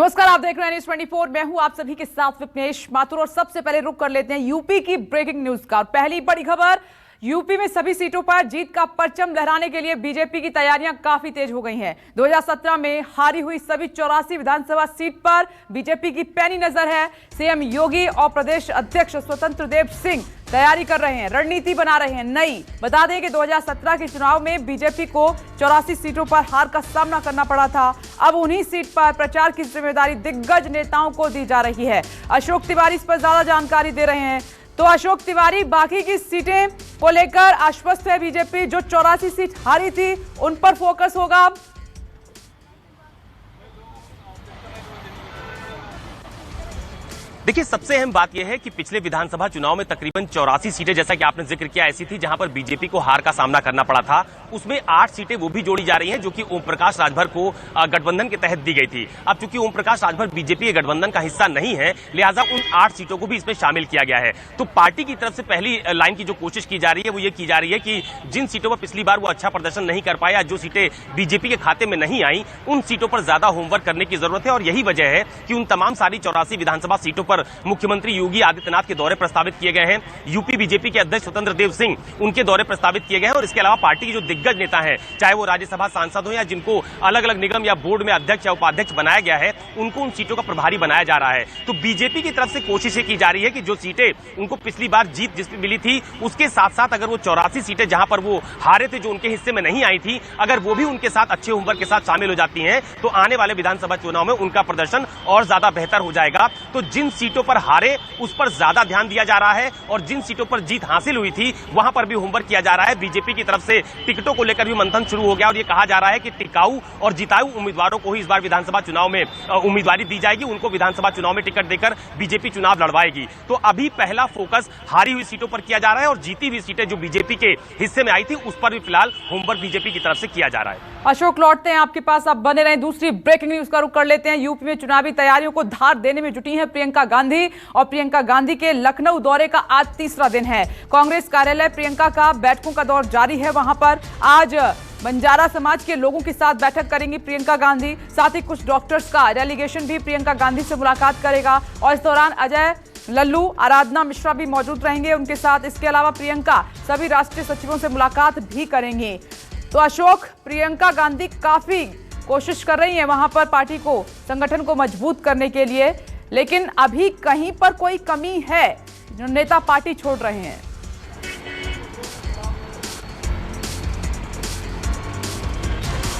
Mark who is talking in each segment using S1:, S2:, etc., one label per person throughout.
S1: नमस्कार, आप देख रहे हैं न्यूज़ 24। मैं हूं आप सभी के साथ विपनेश माथुर और सबसे पहले रुक कर लेते हैं यूपी की ब्रेकिंग न्यूज का। पहली बड़ी खबर, यूपी में सभी सीटों पर जीत का परचम लहराने के लिए बीजेपी की तैयारियां काफी तेज हो गई हैं। 2017 में हारी हुई सभी 84 विधानसभा सीट पर बीजेपी की पैनी नजर है। सीएम योगी और प्रदेश अध्यक्ष स्वतंत्र देव सिंह तैयारी कर रहे हैं, रणनीति बना रहे हैं नई। बता दें कि 2017 के चुनाव में बीजेपी को 84 सीटों पर हार का सामना करना पड़ा था। अब उन्हीं सीट पर प्रचार की जिम्मेदारी दिग्गज नेताओं को दी जा रही है। अशोक तिवारी इस पर ज्यादा जानकारी दे रहे हैं। तो अशोक तिवारी, बाकी की सीटें को लेकर आश्वस्त है बीजेपी, जो 84 सीट हारी थी उन पर फोकस होगा अब।
S2: देखिए, सबसे अहम बात यह है कि पिछले विधानसभा चुनाव में तकरीबन 84 सीटें, जैसा कि आपने जिक्र किया, ऐसी थी जहां पर बीजेपी को हार का सामना करना पड़ा था। उसमें 8 सीटें वो भी जोड़ी जा रही हैं जो कि ओम प्रकाश राजभर को गठबंधन के तहत दी गई थी। अब चूंकि ओम प्रकाश राजभर बीजेपी के गठबंधन का हिस्सा नहीं है, लिहाजा उन 8 सीटों को भी इसमें शामिल किया गया है। तो पार्टी की तरफ से पहली लाइन की जो कोशिश की जा रही है वो ये की जा रही है कि जिन सीटों पर पिछली बार वो अच्छा प्रदर्शन नहीं कर पाया, जो सीटें बीजेपी के खाते में नहीं आई, उन सीटों पर ज्यादा होमवर्क करने की जरूरत है। और यही वजह है कि उन तमाम सारी 84 विधानसभा सीटों पर मुख्यमंत्री योगी आदित्यनाथ के दौरे प्रस्तावित किए गए हैं। यूपी बीजेपी के अध्यक्ष स्वतंत्र देव सिंह, उनके दौरे प्रस्तावित किए गए हैं। और इसके अलावा पार्टी के जो दिग्गज नेता हैं, चाहे वो राज्यसभा सांसद हो या जिनको अलग अलग निगम या बोर्ड में अध्यक्ष या उपाध्यक्ष बनाया गया है, उनको उन सीटों का प्रभारी बनाया जा रहा है। तो बीजेपी की तरफ से कोशिशें की जा रही है कि जो सीटें उनको पिछली बार जीत जिसमें मिली थी, उसके साथ साथ अगर वो 84 सीटें जहां पर वो हारे थे, जो उनके हिस्से में नहीं आई थी, अगर वो भी उनके साथ अच्छे होमवर्क के साथ शामिल हो जाती हैं, तो आने वाले विधानसभा चुनाव में उनका प्रदर्शन और ज्यादा बेहतर हो जाएगा। तो जिन सीटों पर हारे उस पर ज्यादा ध्यान दिया जा रहा है, और जिन सीटों पर जीत हासिल हुई थी वहां पर भी होमवर्क किया जा रहा है। बीजेपी की तरफ से टिकटों को लेकर भी मंथन शुरू हो गया और ये कहा जा रहा है कि टिकाऊ और जिताऊ उम्मीदवारों को ही इस बार विधानसभा चुनाव में उम्मीदवारी दी जाएगी, उनको विधानसभा चुनाव में टिकट देकर बीजेपी चुनाव लड़वाएगी। तो अभी पहला फोकस हारी हुई सीटों पर किया जा रहा है, और जीती हुई सीटें जो बीजेपी के हिस्से में आई थी उस पर भी फिलहाल होमवर्क बीजेपी की तरफ से किया जा रहा है।
S1: अशोक, लौटते हैं आपके पास, आप बने रहें। दूसरी ब्रेकिंग न्यूज का रुख कर लेते हैं। यूपी में चुनावी तैयारियों को धार देने में जुटी हैं प्रियंका गांधी, और प्रियंका गांधी के लखनऊ दौरे का आज तीसरा दिन है। कांग्रेस कार्यालय प्रियंका का बैठकों का दौर जारी है। वहां पर आज बंजारा समाज के लोगों के साथ बैठक करेंगी प्रियंका गांधी। साथ ही कुछ डॉक्टर्स का डेलीगेशन भी प्रियंका गांधी से मुलाकात करेगा, और इस दौरान अजय लल्लू, आराधना मिश्रा भी मौजूद रहेंगे उनके साथ। इसके अलावा प्रियंका सभी राष्ट्रीय सचिवों से मुलाकात भी करेंगी। तो अशोक, प्रियंका गांधी काफी कोशिश कर रही हैं वहां पर पार्टी को, संगठन को मजबूत करने के लिए, लेकिन अभी कहीं पर कोई कमी है जो नेता पार्टी छोड़ रहे हैं?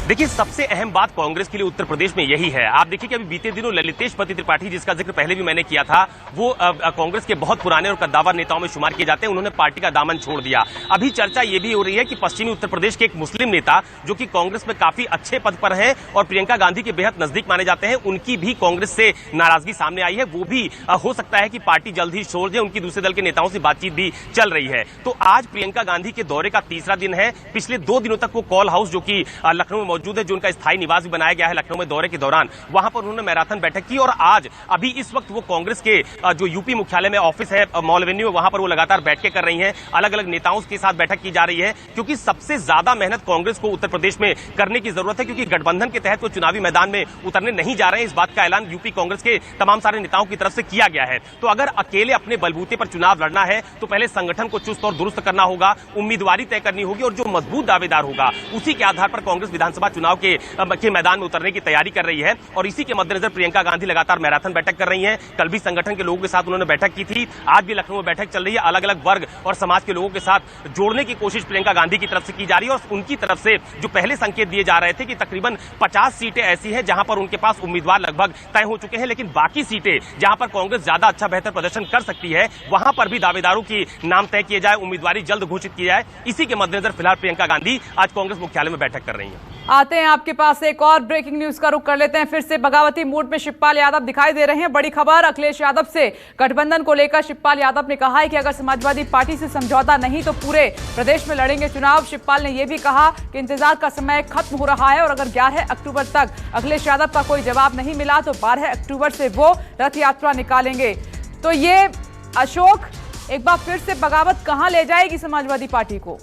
S2: देखिए, सबसे अहम बात कांग्रेस के लिए उत्तर प्रदेश में यही है। आप देखिए कि अभी बीते दिनों ललितेश पति त्रिपाठी, जिसका जिक्र पहले भी मैंने किया था, वो कांग्रेस के बहुत पुराने और कद्दावर नेताओं में शुमार किए जाते हैं। उन्होंने पार्टी का दामन छोड़ दिया। अभी चर्चा ये भी हो रही है कि पश्चिमी उत्तर प्रदेश के एक मुस्लिम नेता, जो कि कांग्रेस में काफी अच्छे पद पर हैं और प्रियंका गांधी के बेहद नजदीक माने जाते हैं, उनकी भी कांग्रेस से नाराजगी सामने आई है। वो भी हो सकता है कि पार्टी जल्द ही छोड़ दे। उनकी दूसरे दल के नेताओं से बातचीत भी चल रही है। तो आज प्रियंका गांधी के दौरे का तीसरा दिन है। पिछले 2 दिनों तक वो कॉल हाउस, जो कि लखनऊ में मौजूद है, जो उनका स्थायी निवास भी बनाया गया है लखनऊ में दौरे के दौरान, वहां पर उन्होंने मैराथन बैठक की। और आज अभी इस वक्त वो कांग्रेस के जो यूपी मुख्यालय में ऑफिस है मॉल एवेन्यू में, वहां पर वो लगातार बैठकें कर रही हैं। अलग अलग नेताओं के साथ बैठक की जा रही है, क्योंकि सबसे ज्यादा मेहनत कांग्रेस को उत्तर प्रदेश में करने की जरूरत है, क्योंकि गठबंधन के तहत वो चुनावी मैदान में उतरने नहीं जा रहे हैं। इस बात का ऐलान यूपी कांग्रेस के तमाम सारे नेताओं की तरफ से किया गया है। तो अगर अकेले अपने बलबूते पर चुनाव लड़ना है तो पहले संगठन को चुस्त और दुरुस्त करना होगा, उम्मीदवारी तय करनी होगी, और जो मजबूत दावेदार होगा उसी के आधार पर कांग्रेस विधानसभा चुनाव के मैदान में उतरने की तैयारी कर रही है। और इसी के मद्देनजर प्रियंका गांधी लगातार मैराथन बैठक कर रही हैं। कल भी संगठन के लोगों के साथ उन्होंने बैठक की थी, आज भी लखनऊ में बैठक चल रही है। अलग अलग वर्ग और समाज के लोगों के साथ जोड़ने की कोशिश प्रियंका गांधी की तरफ से की जा रही है। और उनकी तरफ से जो पहले संकेत दिए जा रहे थे कि तकरीबन 50 सीटें ऐसी हैं जहां पर उनके पास उम्मीदवार लगभग तय हो चुके हैं, लेकिन बाकी सीटें जहां पर कांग्रेस ज्यादा अच्छा बेहतर प्रदर्शन कर सकती है, वहां पर भी दावेदारों की नाम तय किए जाए, उम्मीदवारी जल्द घोषित की जाए। इसी के मद्देनजर फिलहाल प्रियंका गांधी आज कांग्रेस मुख्यालय में बैठक कर रही है।
S1: आते हैं आपके पास, एक और ब्रेकिंग न्यूज का रुख कर लेते हैं। फिर से बगावती मूड में शिवपाल यादव दिखाई दे रहे हैं। बड़ी खबर, अखिलेश यादव से गठबंधन को लेकर शिवपाल यादव ने कहा है कि अगर समाजवादी पार्टी से समझौता नहीं तो पूरे प्रदेश में लड़ेंगे चुनाव। शिवपाल ने यह भी कहा कि इंतजार का समय खत्म हो रहा है, और अगर 11 अक्टूबर तक अखिलेश यादव का कोई जवाब नहीं मिला तो 12 अक्टूबर से वो रथ यात्रा निकालेंगे। तो ये अशोक, एक बार फिर से बगावत कहां ले जाएगी समाजवादी पार्टी को?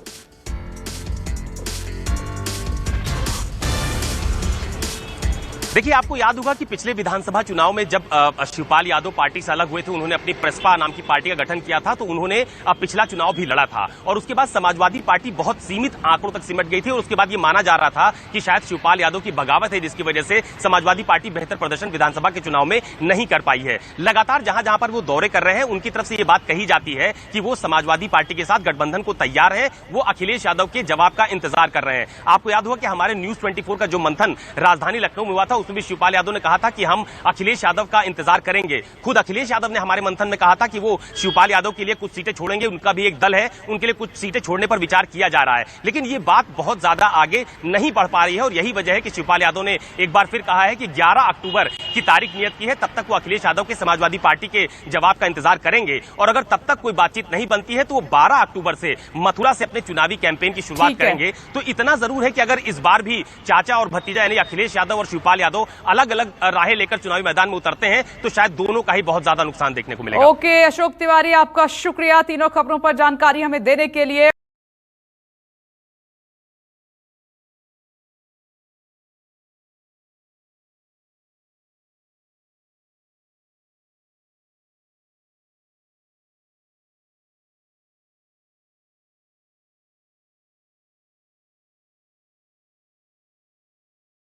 S2: देखिए, आपको याद होगा कि पिछले विधानसभा चुनाव में जब शिवपाल यादव पार्टी से अलग हुए थे, उन्होंने अपनी प्रसपा नाम की पार्टी का गठन किया था, तो उन्होंने पिछला चुनाव भी लड़ा था और उसके बाद समाजवादी पार्टी बहुत सीमित आंकड़ों तक सिमट गई थी और उसके बाद ये माना जा रहा था कि शायद शिवपाल यादव की बगावत है जिसकी वजह से समाजवादी पार्टी बेहतर प्रदर्शन विधानसभा के चुनाव में नहीं कर पाई है। लगातार जहां जहां पर वो दौरे कर रहे हैं, उनकी तरफ से ये बात कही जाती है कि वो समाजवादी पार्टी के साथ गठबंधन को तैयार है, वो अखिलेश यादव के जवाब का इंतजार कर रहे हैं। आपको याद होगा कि हमारे न्यूज 24 का जो मंथन राजधानी लखनऊ में हुआ था, उसमें भी शिवपाल यादव ने कहा था कि हम अखिलेश यादव का इंतजार करेंगे। खुद अखिलेश यादव ने हमारे मंथन में कहा था कि वो शिवपाल यादव के लिए कुछ सीटें छोड़ेंगे, उनका भी एक दल है, उनके लिए कुछ सीटें छोड़ने पर विचार किया जा रहा है। लेकिन ये बात बहुत ज्यादा आगे नहीं बढ़ पा रही है और यही वजह है कि शिवपाल यादव ने एक बार फिर कहा है कि 11 अक्टूबर की तारीख नियत की है, तब तक वो अखिलेश यादव के समाजवादी पार्टी के जवाब का इंतजार करेंगे और अगर तब तक कोई बातचीत नहीं बनती है तो वो 12 अक्टूबर से मथुरा से अपने चुनावी कैंपेन की शुरुआत करेंगे। तो इतना जरूर है कि अगर इस बार भी चाचा और भतीजा यानी अखिलेश यादव और शिवपाल यादव अलग अलग राहें लेकर चुनावी मैदान में उतरते हैं तो शायद दोनों का ही बहुत ज्यादा नुकसान देखने को मिलेगा।
S1: ओके, अशोक तिवारी, आपका शुक्रिया तीनों खबरों पर जानकारी हमें देने के लिए।